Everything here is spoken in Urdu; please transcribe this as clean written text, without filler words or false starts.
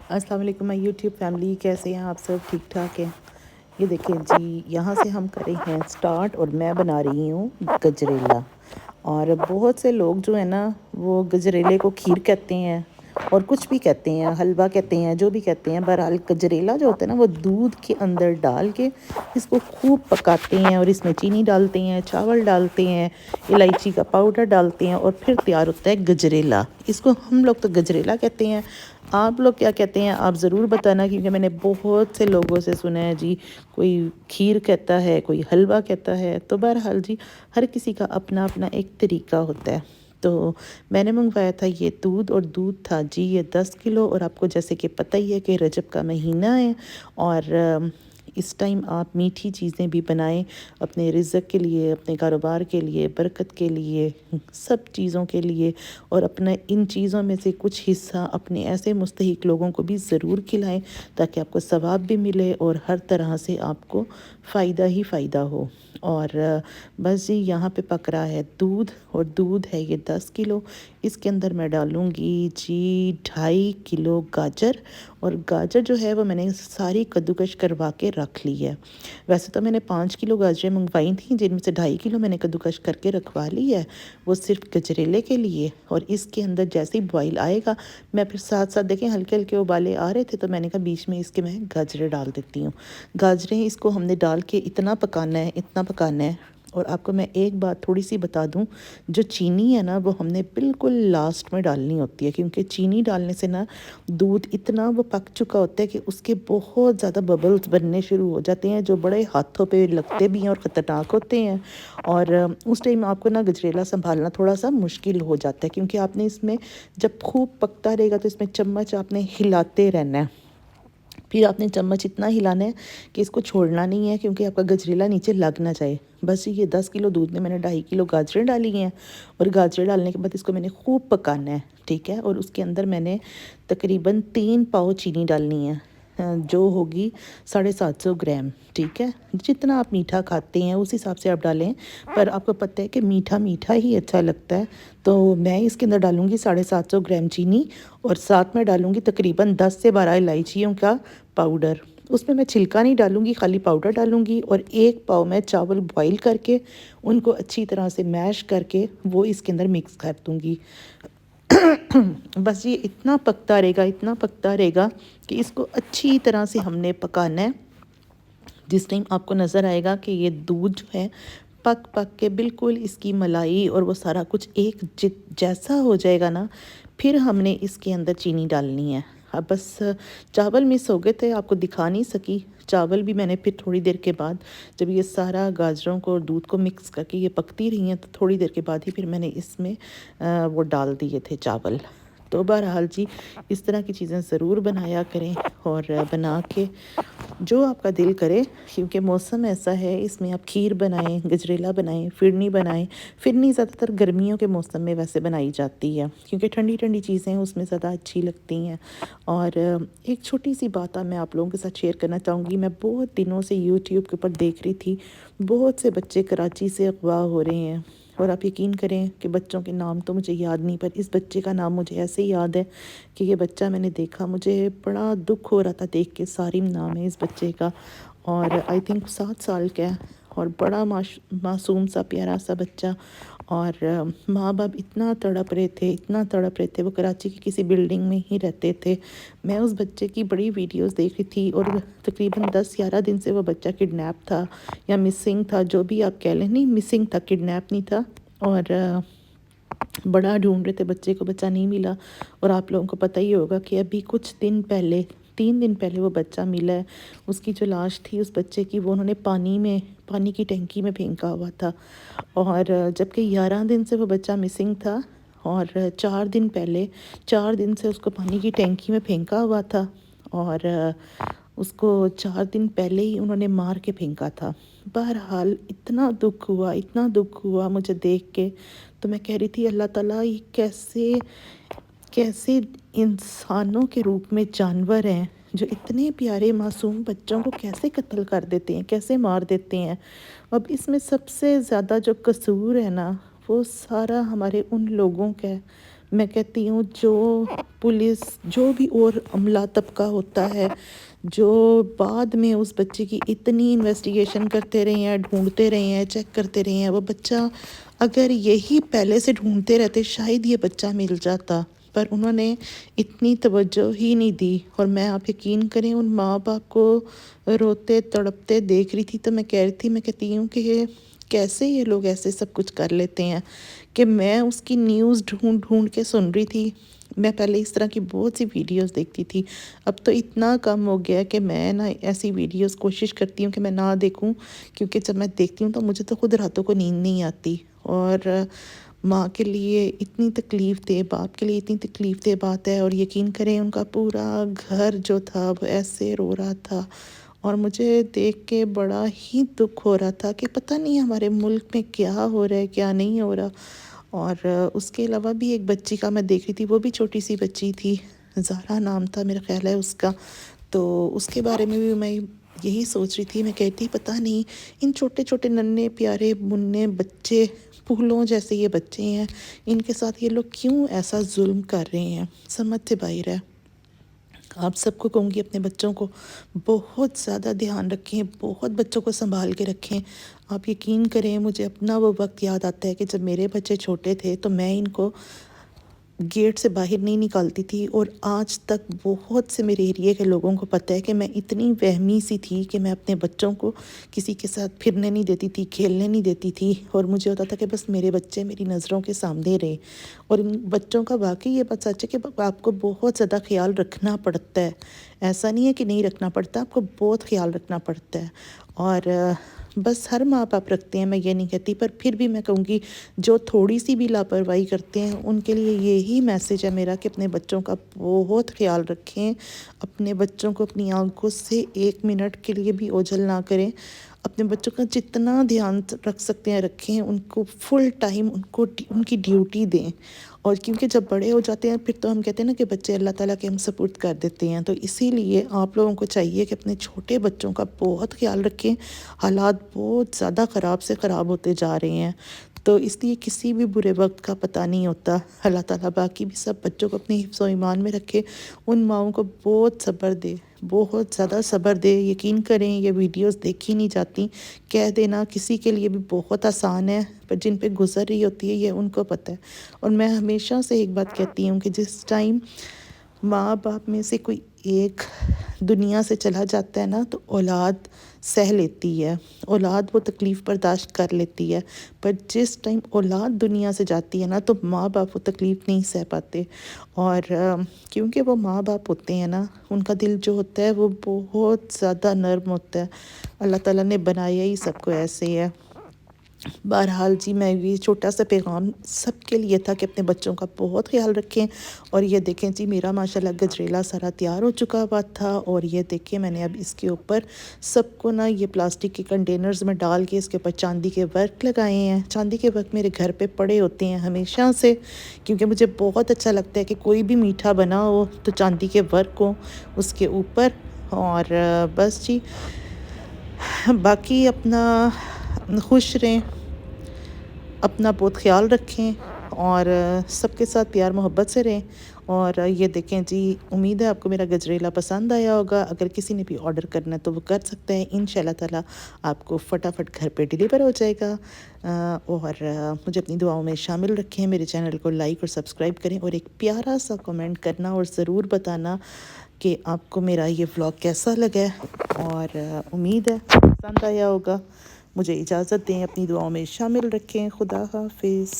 السلام علیکم مائی یوٹیوب فیملی، کیسے ہیں آپ سب؟ ٹھیک ٹھاک ہیں؟ یہ دیکھیں جی، یہاں سے ہم کر رہے ہیں سٹارٹ اور میں بنا رہی ہوں گجریلا۔ اور بہت سے لوگ جو ہیں نا وہ گجریلے کو کھیر کہتے ہیں اور کچھ بھی کہتے ہیں، حلوہ کہتے ہیں، جو بھی کہتے ہیں۔ بہرحال گجریلا جو ہوتا ہے نا وہ دودھ کے اندر ڈال کے اس کو خوب پکاتے ہیں اور اس میں چینی ڈالتے ہیں، چاول ڈالتے ہیں، الائچی کا پاؤڈر ڈالتے ہیں اور پھر تیار ہوتا ہے گجریلا۔ اس کو ہم لوگ تو گجریلا کہتے ہیں، آپ لوگ کیا کہتے ہیں آپ ضرور بتانا، کیونکہ میں نے بہت سے لوگوں سے سنا ہے جی، کوئی کھیر کہتا ہے، کوئی حلوہ کہتا ہے۔ تو بہرحال جی، ہر کسی کا اپنا اپنا ایک طریقہ ہوتا ہے۔ تو میں نے منگوایا تھا یہ دودھ، اور دودھ تھا جی یہ 10 کلو۔ اور آپ کو جیسے کہ پتہ ہی ہے کہ رجب کا مہینہ ہے، اور اس ٹائم آپ میٹھی چیزیں بھی بنائیں اپنے رزق کے لیے، اپنے کاروبار کے لیے، برکت کے لیے، سب چیزوں کے لیے۔ اور اپنا ان چیزوں میں سے کچھ حصہ اپنے ایسے مستحق لوگوں کو بھی ضرور کھلائیں، تاکہ آپ کو ثواب بھی ملے اور ہر طرح سے آپ کو فائدہ ہی فائدہ ہو۔ اور بس جی، یہاں پہ پک رہا ہے دودھ، اور دودھ ہے یہ 10 کلو۔ اس کے اندر میں ڈالوں گی جی 2.5 کلو گاجر۔ اور گاجر جو ہے وہ میں نے ساری کدوکش کروا کے رکھ لی ہے۔ ویسے تو میں نے 5 کلو گاجریں منگوائی تھیں، جن میں سے 2.5 کلو میں نے کدوکش کر کے رکھوا لی ہے، وہ صرف گجریلے کے لیے۔ اور اس کے اندر جیسے ہی بوائل آئے گا، میں پھر ساتھ ساتھ دیکھیں ہلکے ہلکے ابالے آ رہے تھے، تو میں نے کہا بیچ میں اس کے میں گاجریں ڈال دیتی ہوں۔ گاجریں اس کو ہم نے ڈال کے اتنا پکانا ہے، اتنا پکانا ہے۔ اور آپ کو میں ایک بات تھوڑی سی بتا دوں، جو چینی ہے نا وہ ہم نے بالکل لاسٹ میں ڈالنی ہوتی ہے، کیونکہ چینی ڈالنے سے نا دودھ اتنا وہ پک چکا ہوتا ہے کہ اس کے بہت زیادہ ببلز بننے شروع ہو جاتے ہیں، جو بڑے ہاتھوں پہ لگتے بھی ہیں اور خطرناک ہوتے ہیں۔ اور اس ٹائم آپ کو نا گجریلا سنبھالنا تھوڑا سا مشکل ہو جاتا ہے، کیونکہ آپ نے اس میں جب خوب پکتا رہے گا تو اس میں چمچ آپ نے ہلاتے رہنا ہے۔ پھر آپ نے چمچ اتنا ہلانا ہے کہ اس کو چھوڑنا نہیں ہے، کیونکہ آپ کا گجریلا نیچے لگ نہ جائے۔ بس یہ 10 کلو دودھ میں نے 2.5 کلو گاجریں ڈالی ہیں، اور گاجریں ڈالنے کے بعد اس کو میں نے خوب پکانا ہے، ٹھیک ہے۔ اور اس کے اندر میں نے تقریباً 3 پاؤ چینی ڈالنی ہے، جو ہوگی 750 گرام، ٹھیک ہے۔ جتنا آپ میٹھا کھاتے ہیں اس حساب سے آپ ڈالیں، پر آپ کو پتہ ہے کہ میٹھا میٹھا ہی اچھا لگتا ہے، تو میں اس کے اندر ڈالوں گی 750 گرام چینی، اور ساتھ میں ڈالوں گی تقریباً 10 سے 12 الائچیوں کا پاؤڈر۔ اس میں چھلکا نہیں ڈالوں گی، خالی پاؤڈر ڈالوں گی۔ اور 1 پاؤ میں چاول بوائل کر کے ان کو اچھی طرح سے میش کر کے وہ اس کے اندر مکس کر دوں گی۔ بس یہ اتنا پکتا رہے گا، اتنا پکتا رہے گا کہ اس کو اچھی طرح سے ہم نے پکانا ہے۔ جس ٹائم آپ کو نظر آئے گا کہ یہ دودھ جو ہے پک پک کے بالکل اس کی ملائی اور وہ سارا کچھ ایک جیسا ہو جائے گا نا، پھر ہم نے اس کے اندر چینی ڈالنی ہے۔ اب بس چاول مس ہو گئے تھے، آپ کو دکھا نہیں سکی۔ چاول بھی میں نے پھر تھوڑی دیر کے بعد، جب یہ سارا گاجروں کو اور دودھ کو مکس کر کے یہ پکتی رہی ہیں، تو تھوڑی دیر کے بعد ہی پھر میں نے اس میں وہ ڈال دیے تھے چاول۔ تو بہرحال جی، اس طرح کی چیزیں ضرور بنایا کریں، اور بنا کے جو آپ کا دل کرے، کیونکہ موسم ایسا ہے، اس میں آپ کھیر بنائیں، گجریلا بنائیں، فرنی بنائیں۔ فرنی زیادہ تر گرمیوں کے موسم میں ویسے بنائی جاتی ہے، کیونکہ ٹھنڈی ٹھنڈی چیزیں اس میں زیادہ اچھی لگتی ہیں۔ اور ایک چھوٹی سی بات میں آپ لوگوں کے ساتھ شیئر کرنا چاہوں گی۔ میں بہت دنوں سے یوٹیوب کے اوپر دیکھ رہی تھی، بہت سے بچے کراچی سے اغوا ہو رہے ہیں، اور آپ یقین کریں کہ بچوں کے نام تو مجھے یاد نہیں، پر اس بچے کا نام مجھے ایسے یاد ہے کہ یہ بچہ میں نے دیکھا، مجھے بڑا دکھ ہو رہا تھا دیکھ کے۔ سارم نام ہے اس بچے کا، اور آئی تھنک 7 سال کا ہے، اور بڑا معصوم سا پیارا سا بچہ۔ اور ماں باپ اتنا تڑپ رہے تھے، اتنا تڑپ رہے تھے، وہ کراچی کی کسی بلڈنگ میں ہی رہتے تھے۔ میں اس بچے کی بڑی ویڈیوز دیکھ رہی تھی، اور تقریباً 10-11 دن سے وہ بچہ کڈنیپ تھا یا مسنگ تھا، جو بھی آپ کہہ لیں، نہیں مسنگ تھا، کڈنیپ نہیں تھا۔ اور بڑا ڈھونڈ رہے تھے بچے کو، بچہ نہیں ملا۔ اور آپ لوگوں کو پتہ ہی ہوگا کہ ابھی کچھ دن پہلے، 3 دن پہلے وہ بچہ ملا ہے۔ اس کی جو لاش تھی اس بچے کی، وہ انہوں نے پانی کی ٹینکی میں پھینکا ہوا تھا، اور جبکہ 11 دن سے وہ بچہ مسنگ تھا، اور 4 دن پہلے 4 دن سے اس کو پانی کی ٹینکی میں پھینکا ہوا تھا، اور اس کو 4 دن پہلے ہی انہوں نے مار کے پھینکا تھا۔ بہرحال اتنا دکھ ہوا، اتنا دکھ ہوا مجھے دیکھ کے، تو میں کہہ رہی تھی اللہ تعالیٰ یہ کیسے انسانوں کے روپ میں جانور ہیں، جو اتنے پیارے معصوم بچوں کو کیسے قتل کر دیتے ہیں، کیسے مار دیتے ہیں۔ اب اس میں سب سے زیادہ جو قصور ہے نا، وہ سارا ہمارے ان لوگوں کا ہے، میں کہتی ہوں جو پولیس جو بھی اور عملہ طبقہ ہوتا ہے جو بعد میں اس بچے کی اتنی انویسٹیگیشن کرتے رہے ہیں، ڈھونڈتے رہے ہیں، چیک کرتے رہے ہیں، وہ بچہ اگر یہی پہلے سے ڈھونڈتے رہتے شاید یہ بچہ مل جاتا، پر انہوں نے اتنی توجہ ہی نہیں دی۔ اور میں آپ یقین کریں ان ماں باپ کو روتے تڑپتے دیکھ رہی تھی تو میں کہہ رہی تھی، میں کہتی ہوں کہ یہ کیسے یہ لوگ ایسے سب کچھ کر لیتے ہیں کہ میں اس کی نیوز ڈھونڈ ڈھونڈ کے سن رہی تھی۔ میں پہلے اس طرح کی بہت سی ویڈیوز دیکھتی تھی، اب تو اتنا کم ہو گیا کہ میں نا ایسی ویڈیوز کوشش کرتی ہوں کہ میں نہ دیکھوں، کیونکہ جب میں دیکھتی ہوں تو مجھے تو خود راتوں کو نیند نہیں آتی، اور ماں کے لیے اتنی تکلیف دہ، باپ کے لیے اتنی تکلیف دہ بات ہے۔ اور یقین کریں ان کا پورا گھر جو تھا وہ ایسے رو رہا تھا، اور مجھے دیکھ کے بڑا ہی دکھ ہو رہا تھا کہ پتہ نہیں ہمارے ملک میں کیا ہو رہا ہے کیا نہیں ہو رہا۔ اور اس کے علاوہ بھی ایک بچی کا میں دیکھ رہی تھی، وہ بھی چھوٹی سی بچی تھی، زہرا نام تھا میرا خیال ہے اس کا، تو اس کے بارے میں بھی میں یہی سوچ رہی تھی، میں کہتی پتہ نہیں ان چھوٹے چھوٹے ننھے پیارے مننے بچے، پھولوں جیسے یہ بچے ہیں، ان کے ساتھ یہ لوگ کیوں ایسا ظلم کر رہے ہیں، سمجھ سے باہر ہے۔ آپ سب کو کہوں گی اپنے بچوں کو بہت زیادہ دھیان رکھیں، بہت بچوں کو سنبھال کے رکھیں۔ آپ یقین کریں مجھے اپنا وہ وقت یاد آتا ہے کہ جب میرے بچے چھوٹے تھے تو میں ان کو گیٹ سے باہر نہیں نکالتی تھی، اور آج تک بہت سے میرے ایریے کے لوگوں کو پتہ ہے کہ میں اتنی وہمی سی تھی کہ میں اپنے بچوں کو کسی کے ساتھ پھرنے نہیں دیتی تھی، کھیلنے نہیں دیتی تھی، اور مجھے ہوتا تھا کہ بس میرے بچے میری نظروں کے سامنے رہیں۔ اور ان بچوں کا واقعی یہ بات سچ ہے کہ آپ کو بہت زیادہ خیال رکھنا پڑتا ہے، ایسا نہیں ہے کہ نہیں رکھنا پڑتا، آپ کو بہت خیال رکھنا پڑتا ہے۔ اور بس ہر ماں باپ رکھتے ہیں، میں یہ نہیں کہتی، پر پھر بھی میں کہوں گی جو تھوڑی سی بھی لاپرواہی کرتے ہیں ان کے لیے یہی میسیج ہے میرا کہ اپنے بچوں کا بہت خیال رکھیں، اپنے بچوں کو اپنی آنکھوں سے ایک منٹ کے لیے بھی اوجھل نہ کریں، اپنے بچوں کا جتنا دھیان رکھ سکتے ہیں رکھیں، ان کو فل ٹائم ان کی ڈیوٹی دیں۔ اور کیونکہ جب بڑے ہو جاتے ہیں پھر تو ہم کہتے ہیں نا کہ بچے اللہ تعالیٰ کے ہم سپرد کر دیتے ہیں، تو اسی لیے آپ لوگوں کو چاہیے کہ اپنے چھوٹے بچوں کا بہت خیال رکھیں۔ حالات بہت زیادہ خراب سے خراب ہوتے جا رہے ہیں، تو اس لیے کسی بھی برے وقت کا پتہ نہیں ہوتا۔ اللہ تعالیٰ باقی بھی سب بچوں کو اپنے حفظ و ایمان میں رکھے، ان ماؤں کو بہت صبر دے، بہت زیادہ صبر دے۔ یقین کریں یہ ویڈیوز دیکھی نہیں جاتی، کہہ دینا کسی کے لیے بھی بہت آسان ہے، پر جن پہ گزر رہی ہوتی ہے یہ ان کو پتہ ہے۔ اور میں ہمیشہ سے ایک بات کہتی ہوں کہ جس ٹائم ماں باپ میں سے کوئی ایک دنیا سے چلا جاتا ہے نا تو اولاد سہ لیتی ہے، اولاد وہ تکلیف برداشت کر لیتی ہے، پر جس ٹائم اولاد دنیا سے جاتی ہے نا تو ماں باپ وہ تکلیف نہیں سہ پاتے۔ اور کیونکہ وہ ماں باپ ہوتے ہیں نا، ان کا دل جو ہوتا ہے وہ بہت زیادہ نرم ہوتا ہے، اللہ تعالیٰ نے بنایا ہی سب کو ایسے ہی ہے۔ بہرحال جی میں یہ چھوٹا سا پیغام سب کے لیے تھا کہ اپنے بچوں کا بہت خیال رکھیں۔ اور یہ دیکھیں جی میرا ماشاءاللہ گجریلا سارا تیار ہو چکا ہوا تھا، اور یہ دیکھیں میں نے اب اس کے اوپر سب کو نا یہ پلاسٹک کے کنٹینرز میں ڈال کے اس کے اوپر چاندی کے ورک لگائے ہیں۔ چاندی کے ورک میرے گھر پہ پڑے ہوتے ہیں ہمیشہ سے، کیونکہ مجھے بہت اچھا لگتا ہے کہ کوئی بھی میٹھا بنا ہو تو چاندی کے ورک ہو اس کے اوپر۔ اور بس جی باقی اپنا خوش رہیں، اپنا بہت خیال رکھیں، اور سب کے ساتھ پیار محبت سے رہیں۔ اور یہ دیکھیں جی امید ہے آپ کو میرا گجریلا پسند آیا ہوگا، اگر کسی نے بھی آرڈر کرنا ہے تو وہ کر سکتے ہیں، انشاءاللہ تعالیٰ آپ کو فٹافٹ گھر پہ ڈیلیور ہو جائے گا۔ اور مجھے اپنی دعاؤں میں شامل رکھیں، میرے چینل کو لائک اور سبسکرائب کریں، اور ایک پیارا سا کمنٹ کرنا اور ضرور بتانا کہ آپ کو میرا یہ ولاگ کیسا لگا ہے، اور امید ہے پسند آیا ہوگا۔ مجھے اجازت دیں، اپنی دعاؤں میں شامل رکھیں، خدا حافظ۔